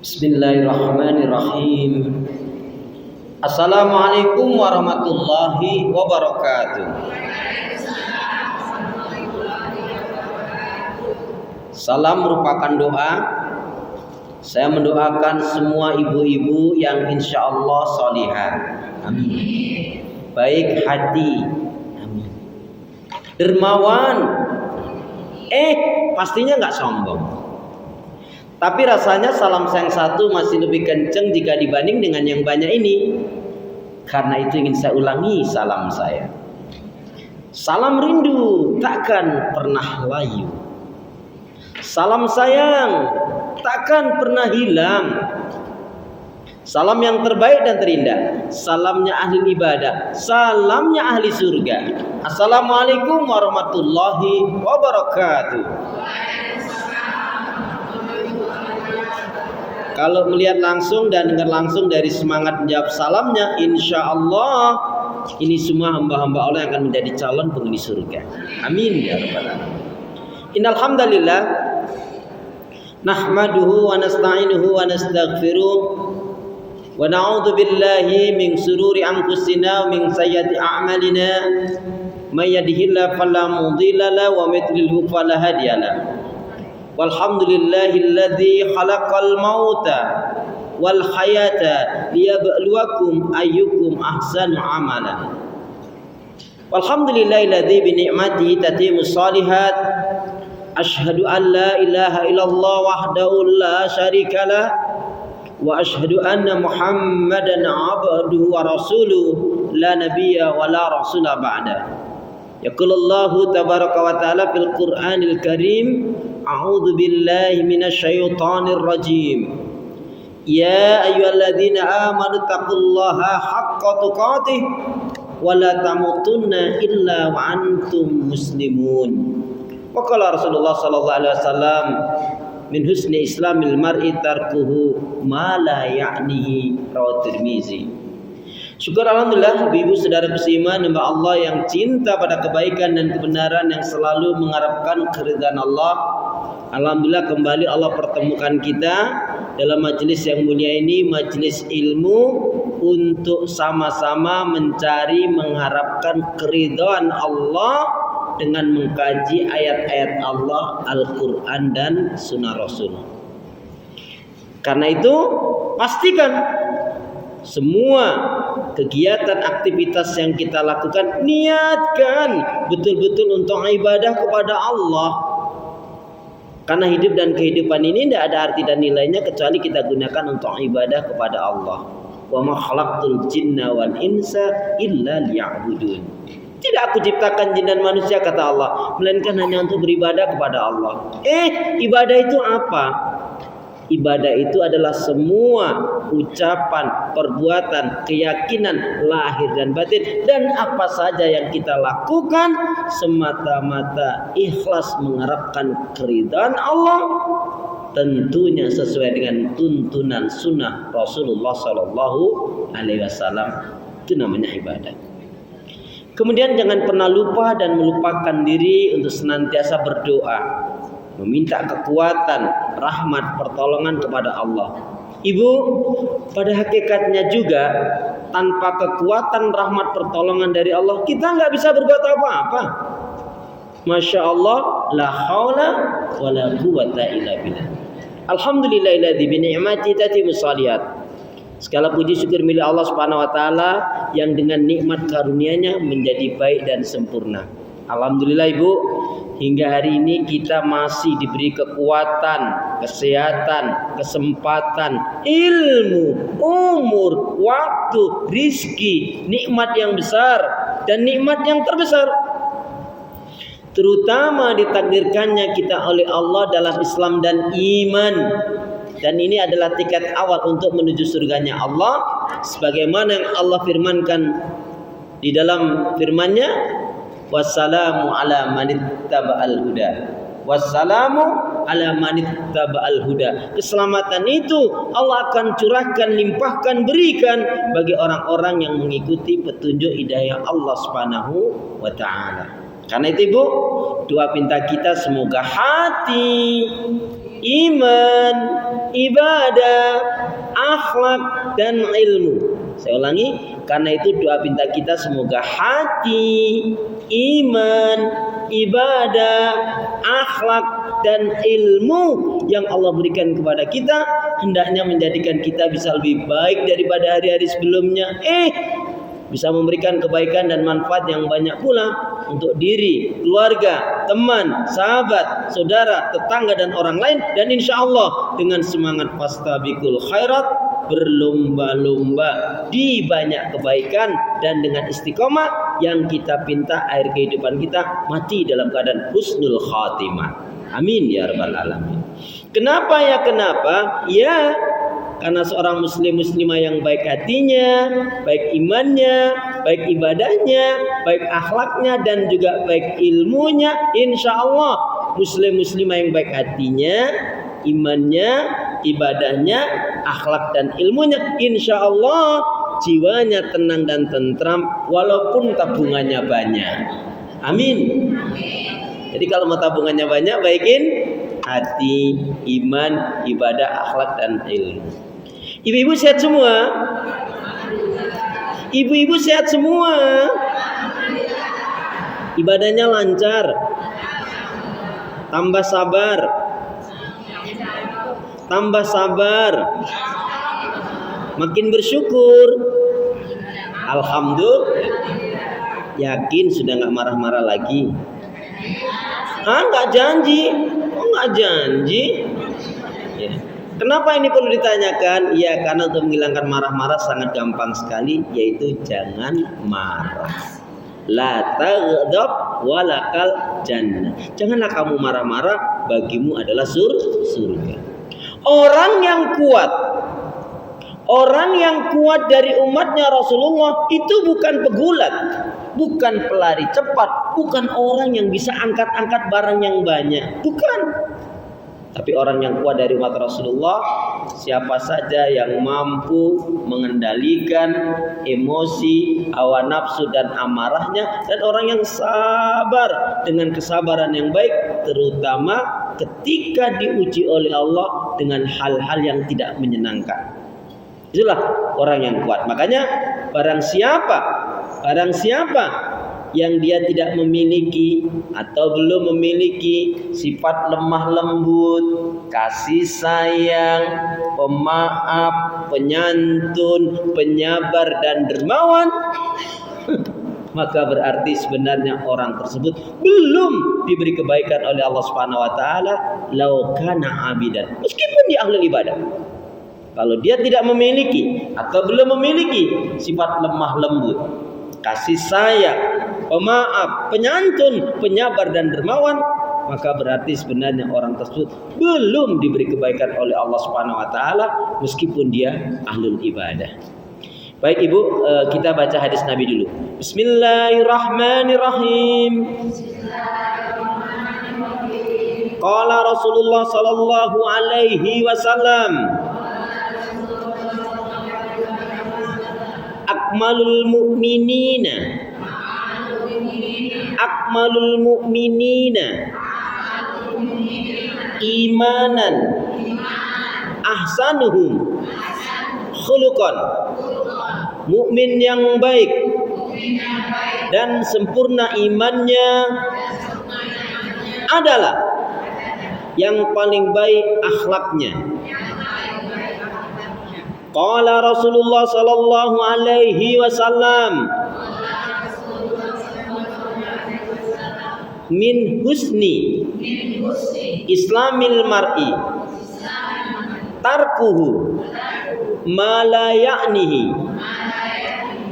Bismillahirrahmanirrahim. Assalamualaikum warahmatullahi wabarakatuh. Salam merupakan doa. Saya mendoakan semua ibu-ibu yang insya Allah solihah. Amin. Baik hati. Amin. Dermawan. Pastinya nggak sombong. Tapi rasanya salam saya yang satu masih lebih kenceng jika dibanding dengan yang banyak ini. Karena itu ingin saya ulangi salam saya. Salam rindu takkan pernah layu. Salam sayang takkan pernah hilang. Salam yang terbaik dan terindah. Salamnya ahli ibadah. Salamnya ahli surga. Assalamualaikum warahmatullahi wabarakatuh. Kalau melihat langsung dan dengar langsung dari semangat menjawab salamnya, insya Allah ini semua hamba-hamba Allah yang akan menjadi calon penghuni surga. Amin ya rabbal alamin. Innal hamdalillah nahmaduhu wa nasta'inuhu wa nastaghfiruh wa na'udzu billahi min shururi anfusina wa min sayyiati a'malina may yahdihillahu fala mudilla lahu wa may yudlil fala hadiya lahu. Walhamdulillahilladzi khalaqal mauta wal hayata liyabluwakum ayyukum ahsanu amala. Walhamdulillahilladzi bi ni'matihi tatimmus shalihat. Asyhadu an la ilaha illallah wahdahu la syarikalah wa asyhadu anna Muhammadan abduhu wa rasuluhu la nabiyya wa la rasula ba'da. Yaqulullahu tabaraka wa ta'ala fil Qur'anil Karim. A'udzu billahi minasyaitonir rajim. Ya ayyuhalladzina amanu taqullaha haqqa tuqatih wa la tamutunna illa wa antum muslimun. Wa qala Rasulullah sallallahu alaihi wasallam min husni islamil mar'i tarkuhu ma la ya'nihi rawahu Tirmizi. Syukur alhamdulillah ibu-ibu saudara seiman hamba Allah yang cinta pada kebaikan dan kebenaran, yang selalu mengharapkan keridhaan Allah. Alhamdulillah kembali Allah pertemukan kita dalam majelis yang mulia ini, majelis ilmu, untuk sama-sama mencari mengharapkan keridhaan Allah dengan mengkaji ayat-ayat Allah, Al-Quran dan Sunnah Rasul. Karena itu pastikan semua kegiatan aktivitas yang kita lakukan niatkan betul-betul untuk ibadah kepada Allah. Karena hidup dan kehidupan ini tidak ada arti dan nilainya kecuali kita gunakan untuk ibadah kepada Allah. Wa ma khalaqtul jinna wal insa illa liya'budun. Tidak aku ciptakan jin dan manusia, kata Allah, melainkan hanya untuk beribadah kepada Allah. Ibadah itu apa? Ibadah itu adalah semua ucapan, perbuatan, keyakinan lahir dan batin, dan apa saja yang kita lakukan semata-mata ikhlas mengharapkan keridhaan Allah, tentunya sesuai dengan tuntunan sunnah Rasulullah Sallallahu Alaihi Wasallam. Itu namanya ibadah. Kemudian jangan pernah lupa dan melupakan diri untuk senantiasa berdoa, meminta kekuatan, rahmat, pertolongan kepada Allah. Ibu, pada hakikatnya juga tanpa kekuatan, rahmat, pertolongan dari Allah, kita nggak bisa berbuat apa-apa. Masya Allah, la haula wa la quwwata illa billah. Alhamdulillahilladzi bi ni'matihi tatimmus shalihat. Segala puji syukur milik Allah Subhanahu wa taala yang dengan nikmat karunia-Nya menjadi baik dan sempurna. Alhamdulillah Ibu, hingga hari ini kita masih diberi kekuatan, kesehatan, kesempatan, ilmu, umur, waktu, rizki, nikmat yang besar dan nikmat yang terbesar. Terutama ditakdirkannya kita oleh Allah dalam Islam dan iman. Dan ini adalah tiket awal untuk menuju surganya Allah, sebagaimana yang Allah firmankan di dalam firman-Nya, wassalamu ala manittaba'al huda. Wassalamu ala manittaba'al huda. Keselamatan itu Allah akan curahkan, limpahkan, berikan bagi orang-orang yang mengikuti petunjuk hidayah Allah Subhanahu wa taala. Karena itu Ibu, doa pinta kita semoga hati iman, ibadah, akhlak dan ilmu. Saya ulangi, karena itu doa pinta kita semoga hati, iman, ibadah, akhlak dan ilmu yang Allah berikan kepada kita hendaknya menjadikan kita bisa lebih baik daripada hari-hari sebelumnya. Bisa memberikan kebaikan dan manfaat yang banyak pula untuk diri, keluarga, teman, sahabat, saudara, tetangga dan orang lain. Dan insya Allah dengan semangat fastabiqul khairat, berlomba-lomba di banyak kebaikan, dan dengan istiqomah yang kita pinta akhir kehidupan kita mati dalam keadaan husnul khatimah. Amin ya rabbal alamin. Kenapa ya? Kenapa? Ya, karena seorang muslimah yang baik hatinya, baik imannya, baik ibadahnya, baik akhlaknya, dan juga baik ilmunya, insya Allah muslimah yang baik hatinya, imannya, ibadahnya, akhlak dan ilmunya, insya Allah jiwanya tenang dan tentram walaupun tabungannya banyak. Amin. Jadi kalau mau tabungannya banyak, baikin hati, iman, ibadah, akhlak dan ilmu. Ibu-ibu sehat semua? Ibu-ibu sehat semua? Ibadahnya lancar? Tambah sabar? Tambah sabar? Makin bersyukur? Alhamdulillah. Yakin sudah gak marah-marah lagi? Nggak janji? Nggak janji? Ya. Kenapa ini perlu ditanyakan? Ya, karena untuk menghilangkan marah-marah sangat gampang sekali, yaitu jangan marah. La taghdab walakal jannah. Janganlah kamu marah-marah, bagimu adalah surga. Orang yang kuat dari umatnya Rasulullah itu bukan pegulat, bukan pelari cepat, bukan orang yang bisa angkat-angkat barang yang banyak, bukan. Tapi orang yang kuat dari umat Rasulullah, siapa saja yang mampu mengendalikan emosi, hawa nafsu dan amarahnya, dan orang yang sabar dengan kesabaran yang baik, terutama ketika diuji oleh Allah dengan hal-hal yang tidak menyenangkan. Itulah orang yang kuat. Makanya barang siapa yang dia tidak memiliki atau belum memiliki sifat lemah lembut, kasih sayang, pemaaf, penyantun, penyabar dan dermawan, maka berarti sebenarnya orang tersebut belum diberi kebaikan oleh Allah Subhanahu wa taala, lau kana abidan, meskipun dia ahli ibadah. Kalau dia tidak memiliki atau belum memiliki sifat lemah lembut, kasih sayang, pemaaf, penyantun, penyabar dan dermawan, maka berarti sebenarnya orang tersebut belum diberi kebaikan oleh Allah Subhanahu wa taala meskipun dia ahlul ibadah. Baik Ibu, kita baca hadis Nabi dulu. Bismillahirrahmanirrahim. Qala Rasulullah sallallahu alaihi wasallam, akmalul mu'minina imanan ahsanuhum khuluqan. Mukmin yang baik dan sempurna imannya adalah yang paling baik akhlaknya. Qala Rasulullah sallallahu alaihi wasallam, min husni islamil mar'i tarkuhu ma la ya'nihi.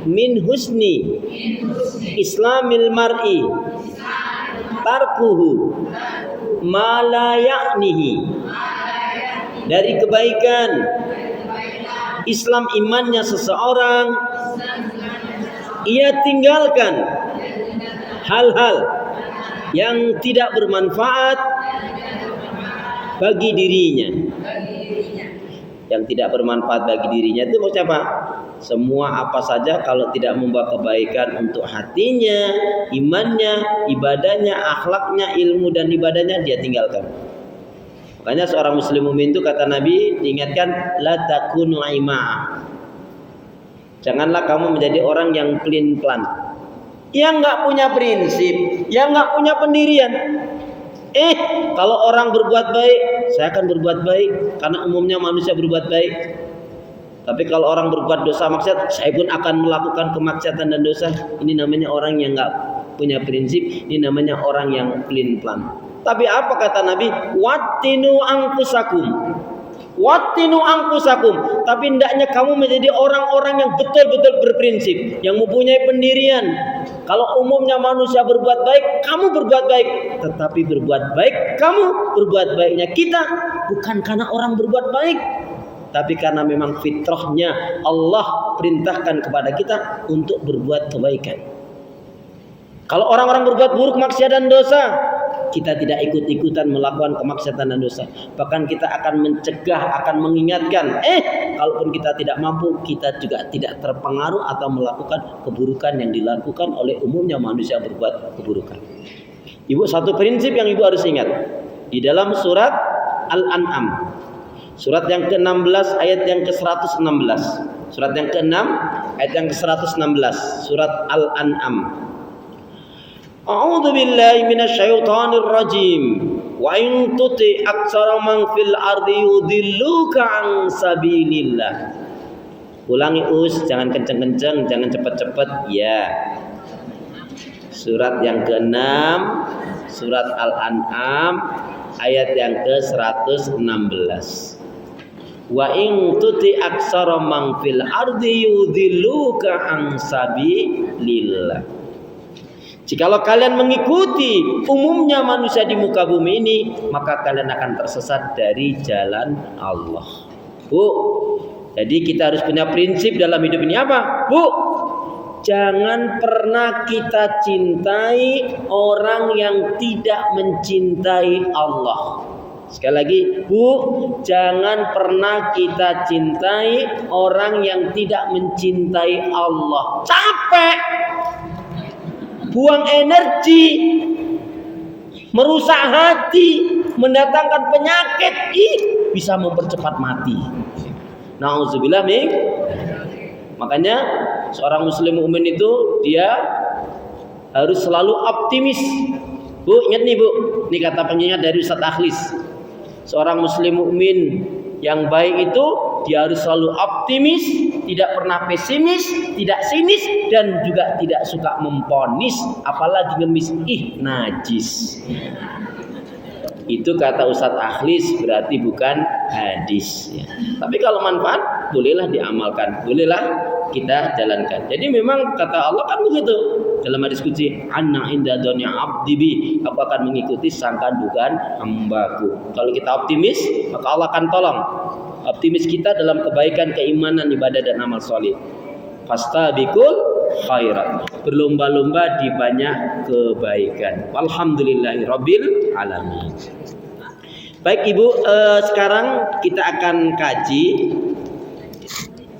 Min husni islamil mar'i tarkuhu ma la ya'nihi. Dari kebaikan Islam imannya seseorang, ia tinggalkan hal-hal yang tidak bermanfaat bagi dirinya. Yang tidak bermanfaat bagi dirinya itu maksudnya apa? Semua apa saja kalau tidak membawa kebaikan untuk hatinya, imannya, ibadahnya, akhlaknya, ilmu dan ibadahnya, dia tinggalkan. Makanya seorang muslim mukmin itu kata Nabi diingatkan la takunu ima'ah. Janganlah kamu menjadi orang yang pelin-pelan, yang nggak punya prinsip, yang nggak punya pendirian. Kalau orang berbuat baik, saya akan berbuat baik karena umumnya manusia berbuat baik. Tapi kalau orang berbuat dosa maksiat, saya pun akan melakukan kemaksiatan dan dosa. Ini namanya orang yang nggak punya prinsip. Ini namanya orang yang pelin-pelan. Tapi apa kata Nabi? Wattinu anfusakum. Wattinu anfusakum. Tapi hendaknya kamu menjadi orang-orang yang betul-betul berprinsip, yang mempunyai pendirian. Kalau umumnya manusia berbuat baik, kamu berbuat baik. Tetapi berbuat baik, kamu berbuat baiknya kita bukan karena orang berbuat baik, tapi karena memang fitrahnya Allah perintahkan kepada kita untuk berbuat kebaikan. Kalau orang-orang berbuat buruk, maksiat dan dosa, kita tidak ikut-ikutan melakukan kemaksiatan dan dosa. Bahkan kita akan mencegah, akan mengingatkan. Kalaupun kita tidak mampu, kita juga tidak terpengaruh atau melakukan keburukan yang dilakukan oleh umumnya manusia berbuat keburukan. Ibu, satu prinsip yang ibu harus ingat di dalam surat Al-An'am, surat yang ke-16 ayat yang ke-116. Surat yang ke-6 ayat yang ke-116, surat Al-An'am. A'udzu billahi minasyaitonir rajim. Wa in tuti aktsara man fil ardi yudilluka an sabilillah. Ulangi jangan kenceng-kenceng, jangan cepat-cepat ya. Surat yang ke-6, surat Al-An'am ayat yang ke-116. Wa in tuti aktsara man fil ardi yudilluka an sabilillah. Jikalau kalian mengikuti umumnya manusia di muka bumi ini, maka kalian akan tersesat dari jalan Allah. Bu, jadi kita harus punya prinsip dalam hidup ini apa? Bu, jangan pernah kita cintai orang yang tidak mencintai Allah. Sekali lagi, Bu, jangan pernah kita cintai orang yang tidak mencintai Allah. Capek, buang energi, merusak hati, mendatangkan penyakit, bisa mempercepat mati. Nauzubillah min. Makanya seorang muslim mukmin itu dia harus selalu optimis. Bu, ingat nih Bu, ini kata pengingat dari Ustaz Akhlis. Seorang muslim mukmin yang baik itu dia harus selalu optimis, tidak pernah pesimis, tidak sinis, dan juga tidak suka memponis, apalagi ngemis, najis. Itu kata Ustadz Akhlis, berarti bukan hadis ya. Tapi kalau manfaat, bolehlah diamalkan, bolehlah kita jalankan. Jadi memang kata Allah kan begitu dalam hadis qudsi, anna inda dunya abdi bi, aku akan mengikuti sangkaan dugaan hambaku. Kalau kita optimis, maka Allah akan tolong optimis kita dalam kebaikan, keimanan, ibadah dan amal soleh. Fastabiqul khairat, berlomba-lomba di banyak kebaikan. Walhamdulillahirabbil alamin. Baik Ibu, sekarang kita akan kaji